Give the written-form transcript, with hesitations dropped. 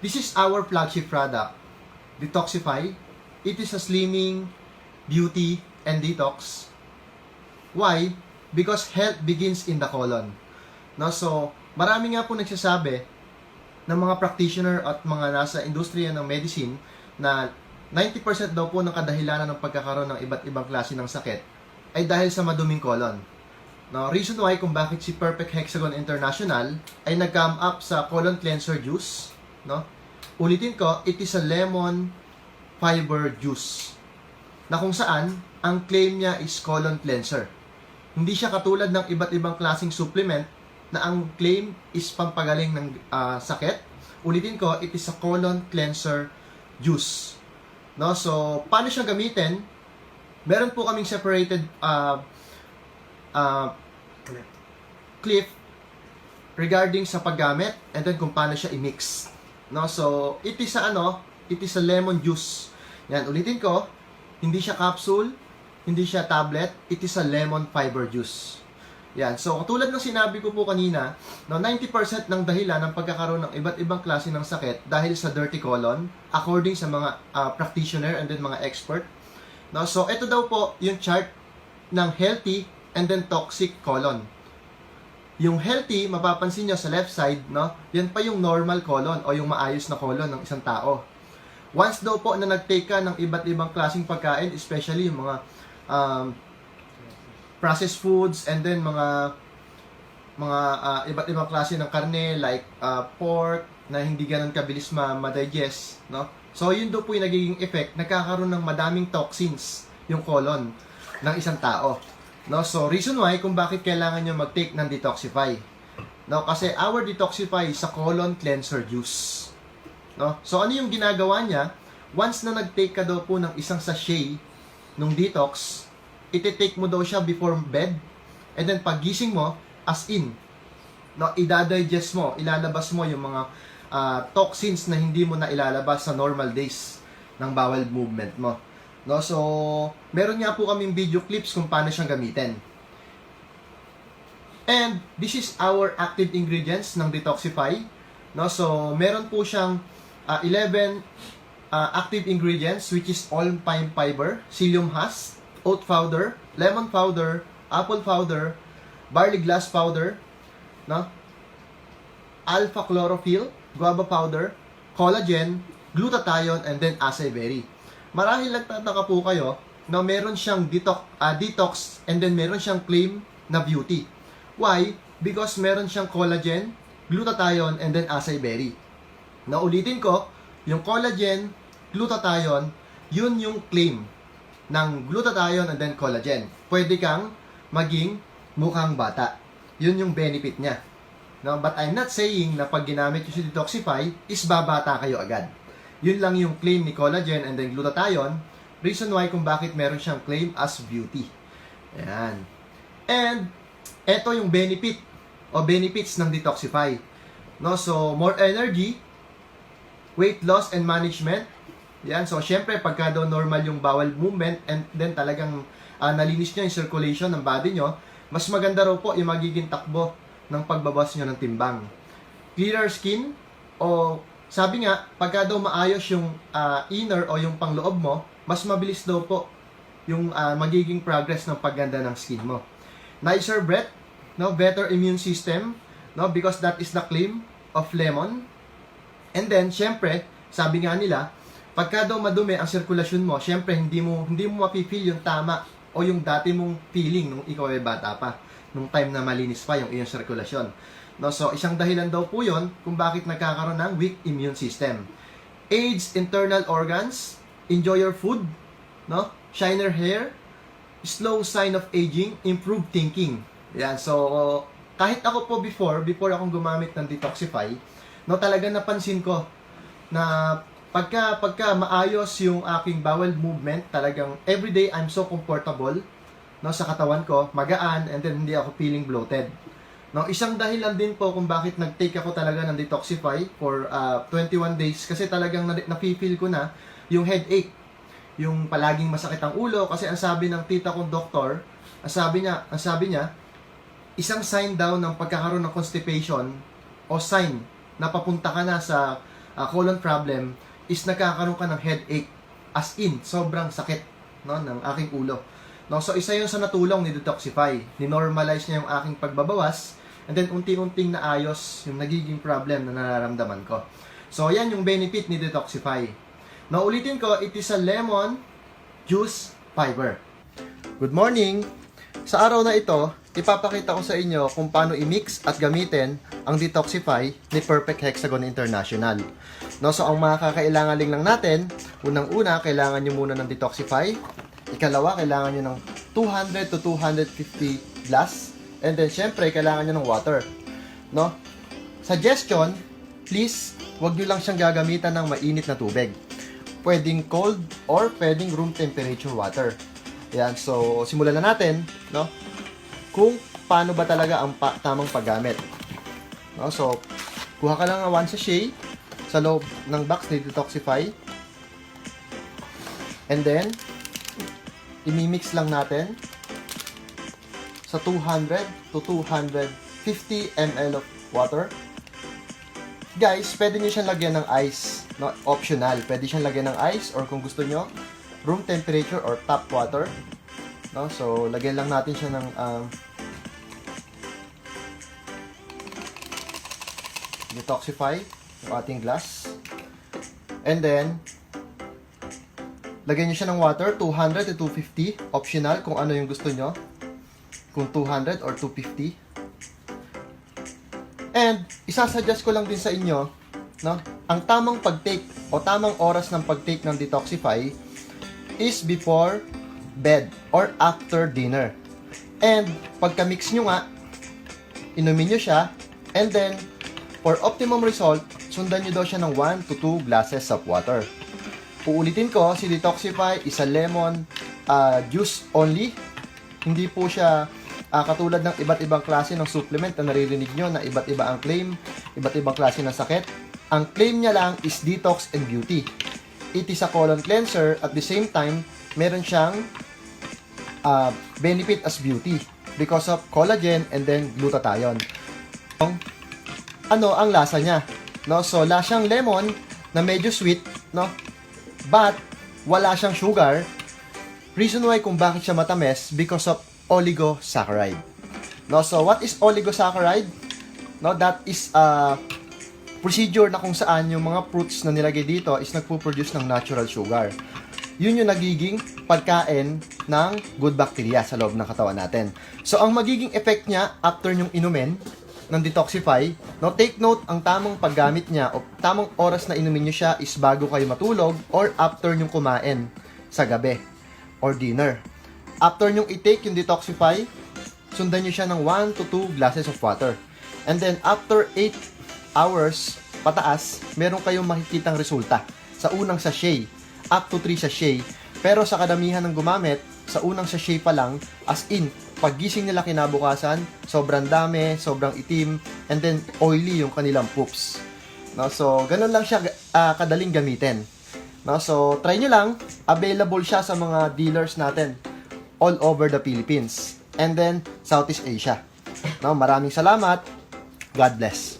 This is our flagship product, Detoxify. It is a slimming, beauty, and detox. Why? Because health begins in the colon. No, so marami nga po nagsasabi ng mga practitioner at mga nasa industriya ng medicine na 90% daw po ng kadahilanan ng pagkakaroon ng iba't ibang klase ng sakit ay dahil sa maduming colon. No, reason why kung bakit si Perfect Hexagon International ay nag-come up sa colon cleanser juice, no? Ulitin ko, it is a lemon fiber juice na kung saan ang claim niya is colon cleanser. Hindi siya katulad ng iba't ibang klaseng supplement na ang claim is pampagaling ng sakit. Ulitin ko, it is a colon cleanser juice. No, so paano siya gamitin? Meron po kaming separated clip regarding sa paggamit and then kung paano siya i-mix. No, so it is a lemon juice. Yan, ulitin ko, hindi siya capsule, hindi siya tablet, it is a lemon fiber juice. Yan, so katulad ng sinabi ko po kanina, no, 90% ng dahilan ng pagkakaroon ng iba't ibang klase ng sakit dahil sa dirty colon, according sa mga practitioner and then mga expert. No, so ito daw po yung chart ng healthy and then toxic colon. Yung healthy, mapapansin nyo sa left side, no, yan pa yung normal colon o yung maayos na colon ng isang tao. Once daw po na nag-take ka ng iba't ibang klaseng pagkain, especially yung mga processed foods and then mga iba't ibang klase ng karne like pork na hindi ganun kabilis ma-digest, no? So yun daw po yung nagiging effect, nagkakaroon ng madaming toxins yung colon ng isang tao. No, so reason why kung bakit kailangan nyo mag-take ng Detoxify. No, kasi our Detoxify is a colon cleanser juice. No? So ano yung ginagawa niya? Once na nag-take ka daw po ng isang sachet ng detox, iti-take mo daw siya before bed and then paggising mo, as in, no, ida-digest mo, ilalabas mo yung mga toxins na hindi mo na ilalabas sa normal days ng bowel movement mo. No, so meron nga po kaming video clips kung paano siyang gamitin. And this is our active ingredients ng Detoxify. No, so meron po siyang 11 active ingredients which is all-pine fiber, psyllium husk, oat powder, lemon powder, apple powder, barley glass powder, no? Alpha chlorophyll, guava powder, collagen, glutathione, and then acai berry. Marahil nagtataka po kayo na meron siyang detox and then meron siyang claim na beauty. Why? Because meron siyang collagen, glutathione, and then acai berry. Naulitin ko, yung collagen, glutathione, yun yung claim ng glutathione and then collagen. Pwede kang maging mukhang bata. Yun yung benefit niya. No, but I'm not saying na pag ginamit yung si Detoxify is babata kayo agad. Yun lang yung claim ni collagen and then glutathione. Reason why kung bakit meron siyang claim as beauty. Ayan. And eto yung benefit o benefits ng Detoxify. No, so more energy, weight loss and management. Yan, so syempre pagka daw normal yung bowel movement and then talagang nalinis niya yung circulation ng body nyo, mas maganda raw po yung magiging takbo ng pagbabawas nyo ng timbang. Clearer skin, o sabi nga, pagka daw maayos yung inner o yung pangloob mo, mas mabilis daw po yung magiging progress ng pagganda ng skin mo. Nicer breath, no, better immune system, no, because that is the claim of lemon. And then, syempre, sabi nga nila, pagka daw madumi ang sirkulasyon mo, syempre hindi mo mapifeel yung tama o yung dati mong feeling nung ikaw ay bata pa, nung time na malinis pa yung iyong sirkulasyon. No, so isang dahilan daw po 'yon kung bakit nagkakaroon ng weak immune system. Aids internal organs, enjoy your food, no? Shiner hair, slow sign of aging, improve thinking. Yan, so kahit ako po before akong gumamit ng Detoxify, no, talaga napansin ko na pagka maayos yung aking bowel movement, talagang everyday I'm so comfortable, no, sa katawan ko, magaan, and then hindi ako feeling bloated. No, isang dahilan din po kung bakit nag-take ako talaga ng Detoxify for 21 days kasi talagang na-feel ko na yung headache, yung palaging masakit ang ulo kasi ang sabi ng tita kong doktor, ang sabi niya, isang sign daw ng pagkakaroon ng constipation o sign na papunta ka na sa colon problem is nagkakaroon ka ng headache. As in, sobrang sakit, no, ng aking ulo. No, so isa 'yun sa natulong ni Detoxify. Ni-normalize niya yung aking pagbabawas, and then unti-unting naayos yung nagiging problem na nararamdaman ko. So yan yung benefit ni Detoxify. Now ulitin ko, it is a lemon juice fiber. Good morning! Sa araw na ito, ipapakita ko sa inyo kung paano i-mix at gamitin ang Detoxify ni Perfect Hexagon International. No, so ang mga kakailanganin lang natin, unang-una, kailangan nyo muna ng Detoxify. Ikalawa, kailangan nyo ng 200 to 250 glass. And then, syempre, kailangan nyo ng water. No? Suggestion, please, wag nyo lang siyang gagamitan ng mainit na tubig. Pwedeng cold or pwedeng room temperature water. Yan, so simulan na natin, no? Kung paano ba talaga ang tamang paggamit. No, so kuha ka lang ng 1 sachet sa loob ng box ni Detoxify. And then imimix lang natin sa 200 to 250 ml of water. Guys, pwede niyo siyang lagyan ng ice, no? Optional. Pwede siyang lagyan ng ice, or kung gusto niyo, room temperature or tap water. No? So, lagyan lang natin siya ng Detoxify, yung ating glass. And then, lagyan niyo siya ng water, 200 to 250. Optional kung ano yung gusto nyo. Kung 200 or 250. And, isasuggest ko lang din sa inyo, no? Ang tamang pag-take o tamang oras ng pag-take ng Detoxify is before bed or after dinner. And pagka-mix nyo nga, inumin nyo siya, and then for optimum result, sundan nyo daw siya ng 1 to 2 glasses of water. Uulitin ko, si Detoxify is a lemon juice only. Hindi po siya katulad ng iba't ibang klase ng supplement na naririnig nyo na iba't iba ang claim, iba't ibang klase ng sakit. Ang claim niya lang is detox and beauty. It is a colon cleanser. At the same time, meron siyang benefit as beauty because of collagen and then glutathione. Ano ang lasa niya? No? So, lasang lemon na medyo sweet, no? But, wala siyang sugar. Reason why kung bakit siya matamis, because of oligosaccharide. No? So, what is oligosaccharide? No, that is procedure na kung saan yung mga fruits na nilagay dito is nagpo-produce ng natural sugar. Yun yung nagiging pagkain ng good bacteria sa loob ng katawan natin. So, ang magiging effect niya after yung inumin ng Detoxify, no, take note, ang tamang paggamit niya o tamang oras na inumin nyo siya is bago kayo matulog or after yung kumain sa gabi or dinner. After yung i-take yung Detoxify, sundan nyo siya ng 1 to 2 glasses of water. And then, after 8 hours pataas, meron kayong makikitang resulta sa unang sachet, up to 3 sachet. Pero sa kadamihan ng gumamit, sa unang sachet pa lang, as in, paggising nila kinabukasan, sobrang dami, sobrang itim, and then oily yung kanilang poops. No, so, ganun lang siya kadaling gamitin. No, so, try nyo lang. Available siya sa mga dealers natin all over the Philippines and then Southeast Asia. No, maraming salamat. God bless.